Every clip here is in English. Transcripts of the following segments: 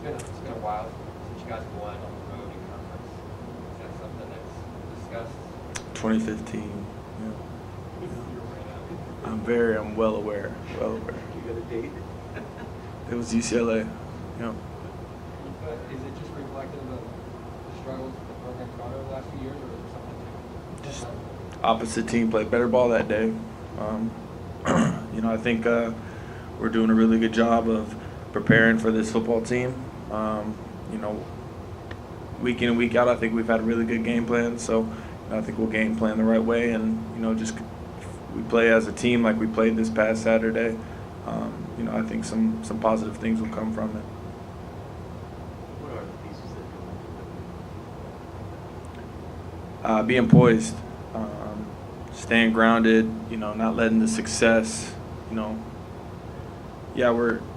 It's been a while since you guys won on the road in conference. Is that something that's discussed? 2015. Yeah. I'm well aware. Well aware. You got a date? It was UCLA. Yeah. But is it just reflective of the struggles the program's gone over the last few years, or is there something? Just opposite team played better ball that day. I think we're doing a really good job of preparing for this football team. Week in and week out, I think we've had a really good game plan. So I think we'll game plan the right way, and just we play as a team like we played this past Saturday. I think some positive things will come from it. What are the pieces that come? Being poised, staying grounded, not letting the success, we're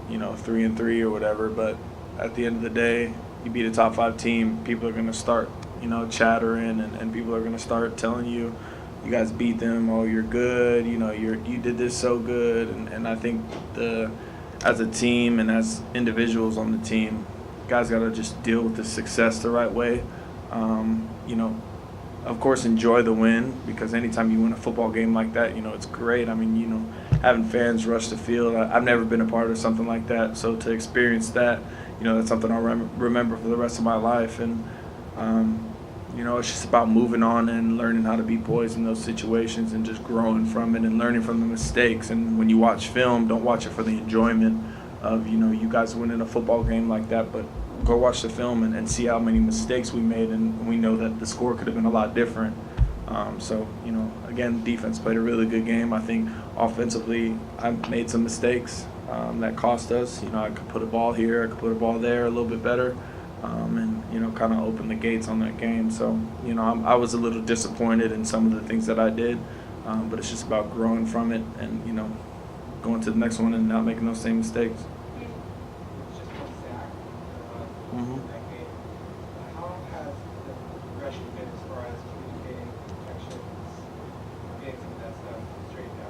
3-3 or whatever, but at the end of the day, you beat a top 5 team, people are going to start, chattering, and people are going to start telling you, you guys beat them, oh, you're good, you did this so good, and I think as a team and as individuals on the team, guys got to just deal with the success the right way. Of course, enjoy the win, because anytime you win a football game like that, it's great. I mean, having fans rush the field, I've never been a part of something like that. So to experience that, that's something I'll remember for the rest of my life. And, it's just about moving on and learning how to be poised in those situations and just growing from it and learning from the mistakes. And when you watch film, don't watch it for the enjoyment of, you guys winning a football game like that, but go watch the film and see how many mistakes we made, and we know that the score could have been a lot different. Again, defense played a really good game. I think offensively, I made some mistakes that cost us. I could put a ball here, I could put a ball there a little bit better, and kind of open the gates on that game. So, I was a little disappointed in some of the things that I did, but it's just about growing from it and, going to the next one and not making those same mistakes. That game. How has the progression been as far as communicating, protections, getting some of that stuff straightened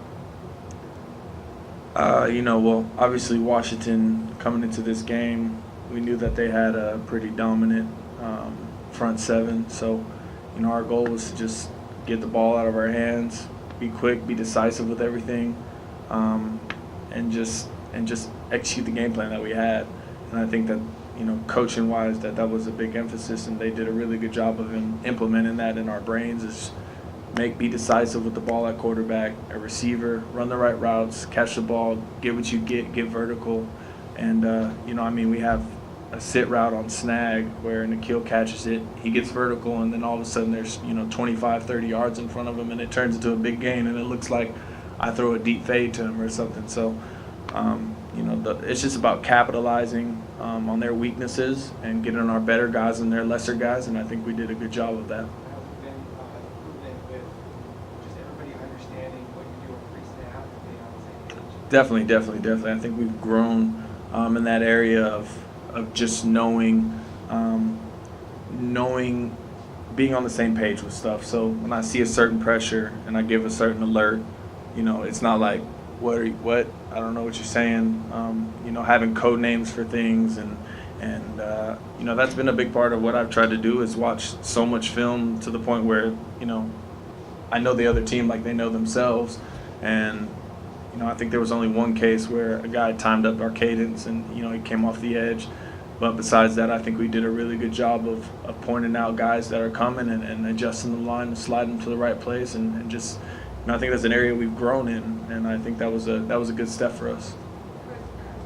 out? Well, obviously Washington coming into this game, we knew that they had a pretty dominant front seven. So, our goal was to just get the ball out of our hands, be quick, be decisive with everything, and just execute the game plan that we had. And I think that, coaching-wise, that was a big emphasis, and they did a really good job of implementing that in our brains. Is be decisive with the ball at quarterback, a receiver, run the right routes, catch the ball, get what you get vertical. And, we have a sit route on snag where Nikhil catches it, he gets vertical, and then all of a sudden there's, 25, 30 yards in front of him, and it turns into a big gain, and it looks like I throw a deep fade to him or something. So, it's just about capitalizing on their weaknesses and getting our better guys and their lesser guys, and I think we did a good job of that. Has it been improvement with just everybody understanding what you're doing pre-snap and being on the same page? Definitely. I think we've grown in that area of just knowing, being on the same page with stuff. So when I see a certain pressure and I give a certain alert, it's not like, what? I don't know what you're saying. Having code names for things, and that's been a big part of what I've tried to do, is watch so much film to the point where, I know the other team like they know themselves. And, I think there was only one case where a guy timed up our cadence and, he came off the edge. But besides that, I think we did a really good job of pointing out guys that are coming and adjusting the line and sliding them to the right place, and just, I think that's an area we've grown in, and I think that was a good step for us.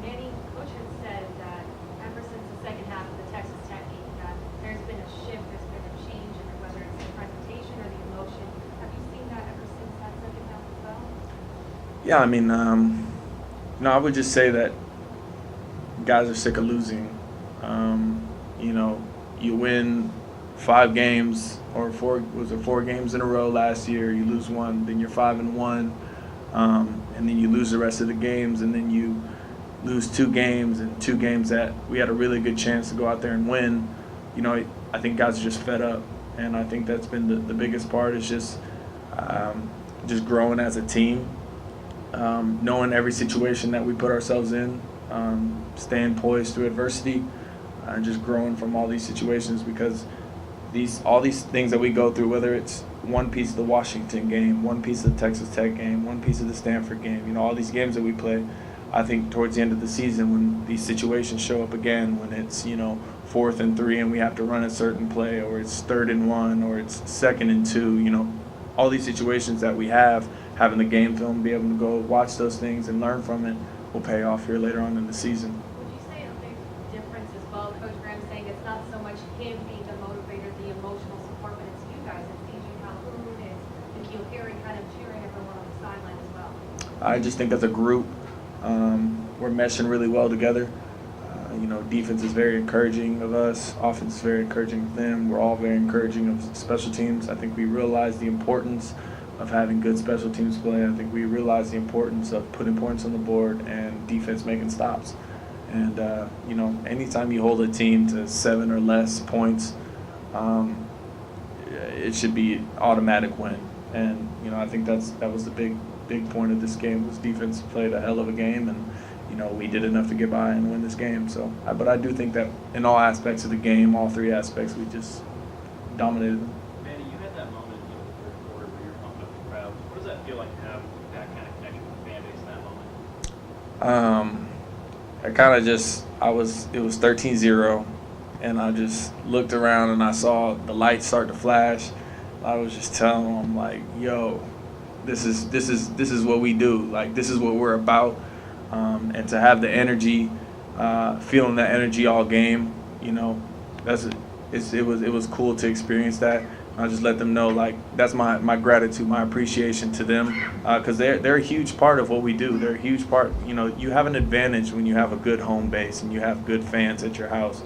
Manny, Coach has said that ever since the second half of the Texas Tech game, that there's been a shift, there's been a change in whether it's the presentation or the emotion. Have you seen that ever since that second half as well? Yeah, I would just say that guys are sick of losing. You win 5 games or 4 games in a row last year, you lose one, then you're 5-1, and then you lose the rest of the games, and then you lose 2 games, and 2 games that we had a really good chance to go out there and win. I think guys are just fed up, and I think that's been the biggest part, is just growing as a team, knowing every situation that we put ourselves in, staying poised through adversity. and just growing from all these situations, because all these things that we go through, whether it's one piece of the Washington game, one piece of the Texas Tech game, one piece of the Stanford game, all these games that we play, I think towards the end of the season when these situations show up again, when it's 4th and 3 and we have to run a certain play, or it's 3rd and 1, or it's 2nd and 2, all these situations that we have, having the game film, be able to go watch those things and learn from it will pay off here later on in the season. Would you say a big difference as well, Coach Graham saying it's not so much him being the motivator, the emotional support, but it's you guys, it's Ceejhay, it's Nikhil Perry kind of cheering everyone on the sideline as well? I just think as a group, we're meshing really well together. Defense is very encouraging of us. Offense is very encouraging of them. We're all very encouraging of special teams. I think we realize the importance of having good special teams play. I think we realize the importance of putting points on the board and defense making stops. And, anytime you hold a team to 7 or less points, it should be automatic win. And, I think that was the big point of this game, was defense played a hell of a game, and we did enough to get by and win this game. So, but I do think that in all aspects of the game, all 3 aspects, we just dominated them. Manny, you had that moment in the third quarter where you're pumped up the crowd. What does that feel like to have that kind of connection with the fan base in that moment? It was 13-0, and I just looked around and I saw the lights start to flash. I was just telling them, like, yo, this is what we do. Like, this is what we're about. And to have the energy, feeling that energy all game, it was cool to experience that. I just let them know, like, that's my gratitude, my appreciation to them, because they're a huge part of what we do. They're a huge part. You have an advantage when you have a good home base and you have good fans at your house.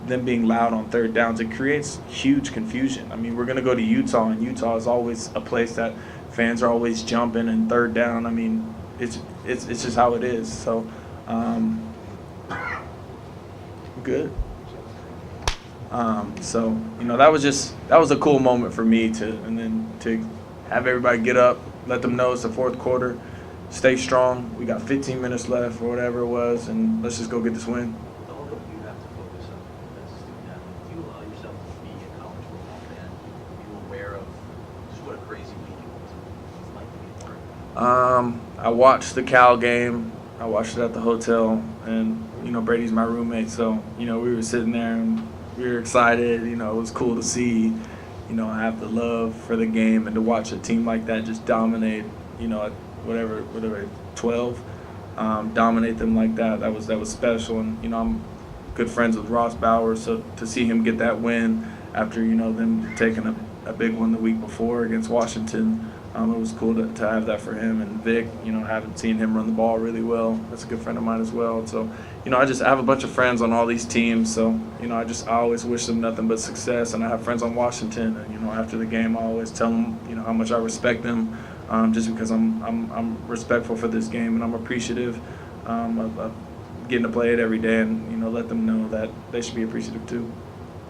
Them being loud on third downs, it creates huge confusion. I mean, we're going to go to Utah, and Utah is always a place that fans are always jumping, and third down, I mean, it's just how it is. So, good. That was a cool moment for me to have everybody get up, let them know it's the 4th quarter, stay strong. We got 15 minutes left or whatever it was, and let's just go get this win. The whole you have to focus on as a student athlete. Do you allow yourself to be a college football fan? Are you aware of just what a crazy week it was? It's like to be a part. I watched the Cal game. I watched it at the hotel, and Brady's my roommate, so we were sitting there and we were excited. It was cool to see, have the love for the game and to watch a team like that just dominate. At whatever 12, dominate them like that. That was special, and I'm good friends with Ross Bauer, so to see him get that win after them taking a big one the week before against Washington. It was cool to have that for him. And Vic, haven't seen him run the ball really well. That's a good friend of mine as well. So, I have a bunch of friends on all these teams. So, I always wish them nothing but success. And I have friends on Washington. And, after the game, I always tell them, how much I respect them, just because I'm respectful for this game, and I'm appreciative of getting to play it every day, and, let them know that they should be appreciative too.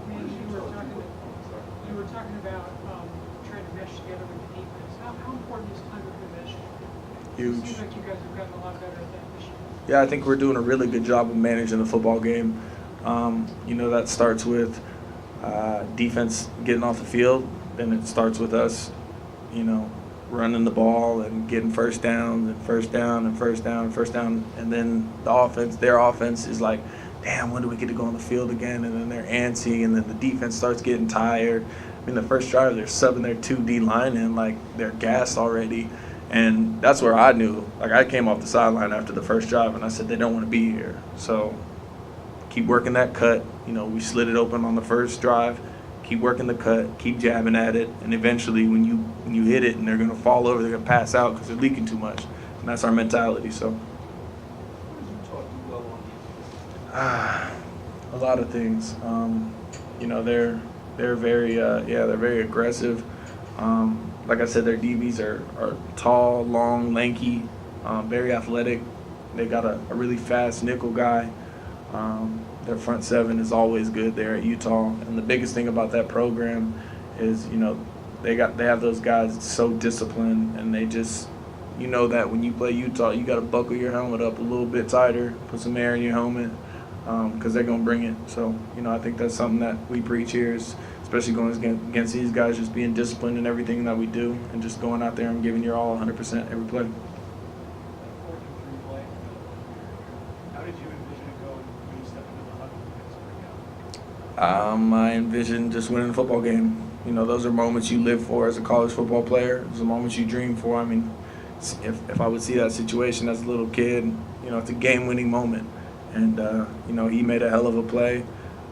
You were talking about trying to mesh together with the defense. How important is time of possession? Huge. It seems like you guys have gotten a lot better at that this year. Yeah, I think we're doing a really good job of managing the football game. That starts with defense getting off the field, then it starts with us, running the ball and getting first down and first down and first down and first down, and then their offense is like, damn, when do we get to go on the field again? And then they're antsy, and then the defense starts getting tired. I mean, the first drive, they're subbing their 2D line in, like, they're gassed already. And that's where I knew. Like, I came off the sideline after the first drive, and I said, they don't want to be here. So keep working that cut. We slid it open on the first drive. Keep working the cut. Keep jabbing at it. And eventually, when you hit it and they're going to fall over, they're going to pass out because they're leaking too much. And that's our mentality. So a lot of things. They're very aggressive. Like I said, their DBs are tall, long, lanky, very athletic. They got a really fast nickel guy. Their front seven is always good there at Utah. And the biggest thing about that program is, they have those guys so disciplined, and they just, that when you play Utah, you got to buckle your helmet up a little bit tighter, put some air in your helmet. because they're going to bring it. So, I think that's something that we preach here, is especially going against these guys, just being disciplined in everything that we do and just going out there and giving your all 100% every play. 4-3 play. How did you envision it going when you stepped into the huddle against breakout? I envision just winning a football game. Those are moments you live for as a college football player. Those are moments you dream for. I mean, if I would see that situation as a little kid, it's a game-winning moment. And, he made a hell of a play.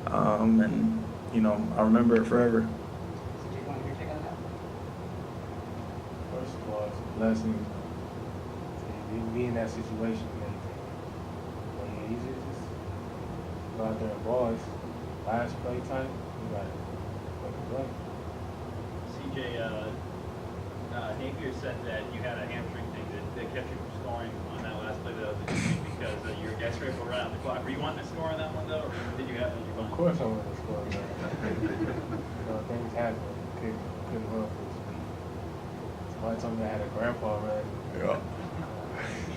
And, I remember it forever. Ceejhay, want your take on that? First of all, it's a blessing to be in that situation and everything. But yeah, you just go out there and ball. It's last play time. You got to make a play. Ceejhay, Napier said that you had a hamstring thing that kept you from scoring on that last play that was a game because you were desperate for right on the clock. Were you wanting to score on that one though, or did you have it in your Of mind? course I wanted to score, man. Things happen. Couldn't run for speed. Somebody told me I had a grandpa run. Yeah.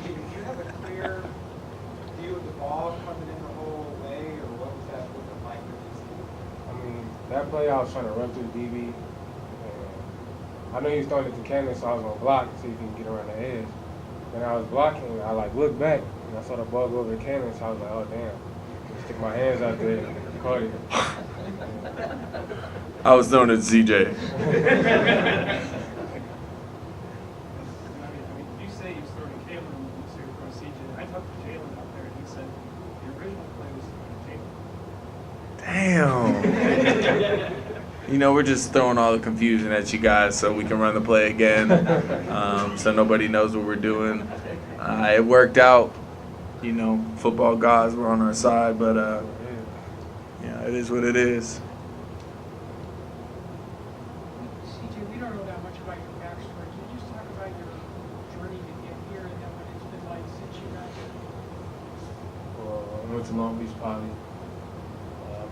Did you have a clear view of the ball coming in the whole way, or what was that looking like? I mean, that play I was trying to run through DB. And I know he was throwing it to Cannon, so I was going to block so he can get around the edge. Then I was blocking, I looked back, and I saw the ball go over to Cannon, so I was like, oh, damn. Stick my hands out there and caught it. I was throwing it to Ceejhay. I mean, you say you was throwing Kalen, you say you were throwing Ceejhay. I talked to Jalen out there, and he said the original play was throwing Jalen. Damn. We're just throwing all the confusion at you guys so we can run the play again, so nobody knows what we're doing. It worked out. Football gods were on our side, but it is what it is. Ceejhay, we don't know that much about your backstory. Can you just talk about your journey to get here and then what it's been like since you got here? Well, I went to Long Beach Poly.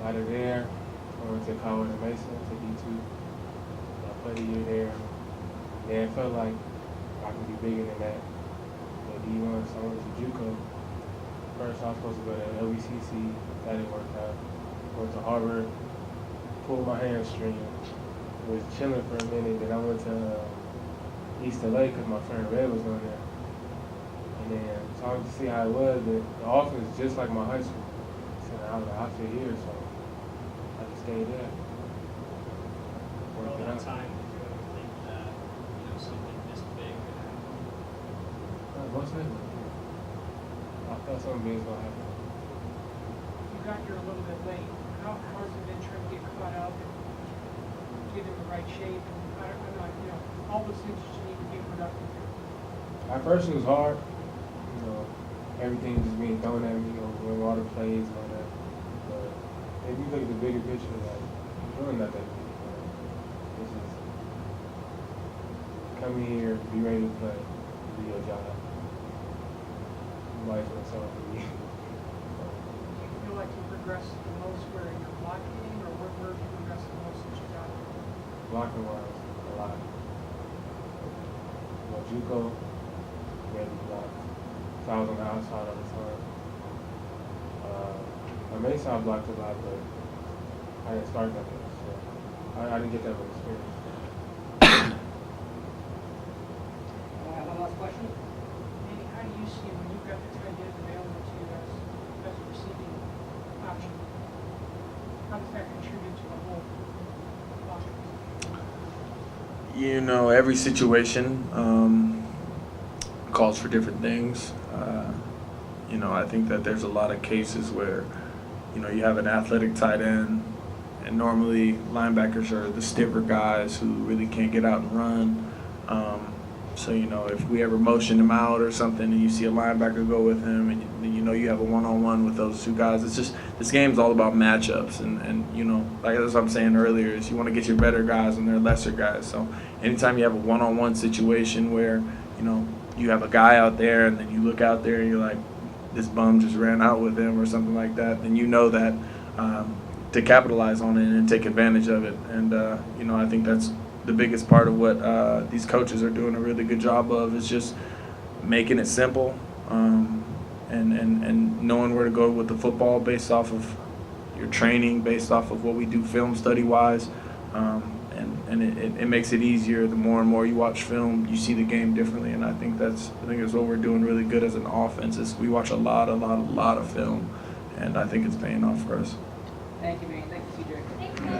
Out of there, I went to Colorado Mesa, to D2. I played a year there. Yeah, it felt like I could be bigger than that. But D1, so I went to JUCO. First, I was supposed to go to LBCC. That didn't work out. Went to Harvard, pulled my hamstring. Was chilling for a minute. Then I went to East LA because my friend Red was on there. And then, so I wanted to see how it was. The offense is just like my high school. So I was like, I fit here, so I just stayed there. For all that time, did you ever think that something this big could happen? What's that? I thought something big was going to happen. You got here a little bit late. How has it been trying to get caught up and get in the right shape? And I'm not, all those things that you need to be productive here. At first it was hard. Everything just being thrown at me, doing all the plays and all that. But if you look at the bigger picture, it's really not that big. It's just come here, be ready to play, do your job. Nobody's gonna solve for me. Do you feel like you progressed the most where you're blocking, or where have you progressed the most since you got here? Blocking wise, a lot. JUCO, ready blocked. So I was on the outside all the time. I Mesa I blocked a lot, but I didn't start that much, so I didn't get that much experience. One last question. Manny, how do you see when you've got the tight end available to you as a receiving option? How does that contribute to the whole offense? Every situation calls for different things. I think that there's a lot of cases where, you have an athletic tight end, and normally linebackers are the stiffer guys who really can't get out and run. So, if we ever motion him out or something and you see a linebacker go with him and, you have a one-on-one with those two guys, it's just, this game's all about matchups. And like as I'm saying earlier, is you want to get your better guys and their lesser guys. So anytime you have a one-on-one situation where, you have a guy out there and then you look out there and you're like, this bum just ran out with him or something like that, then that to capitalize on it and take advantage of it. And, I think that's the biggest part of what these coaches are doing a really good job of, is just making it simple and knowing where to go with the football based off of your training, based off of what we do film study wise. And it makes it easier. The more and more you watch film, you see the game differently, and I think that's what we're doing really good as an offense. Is we watch a lot of film, and I think it's paying off for us. Thank you, Manny. Thank you, CJ. Thank you.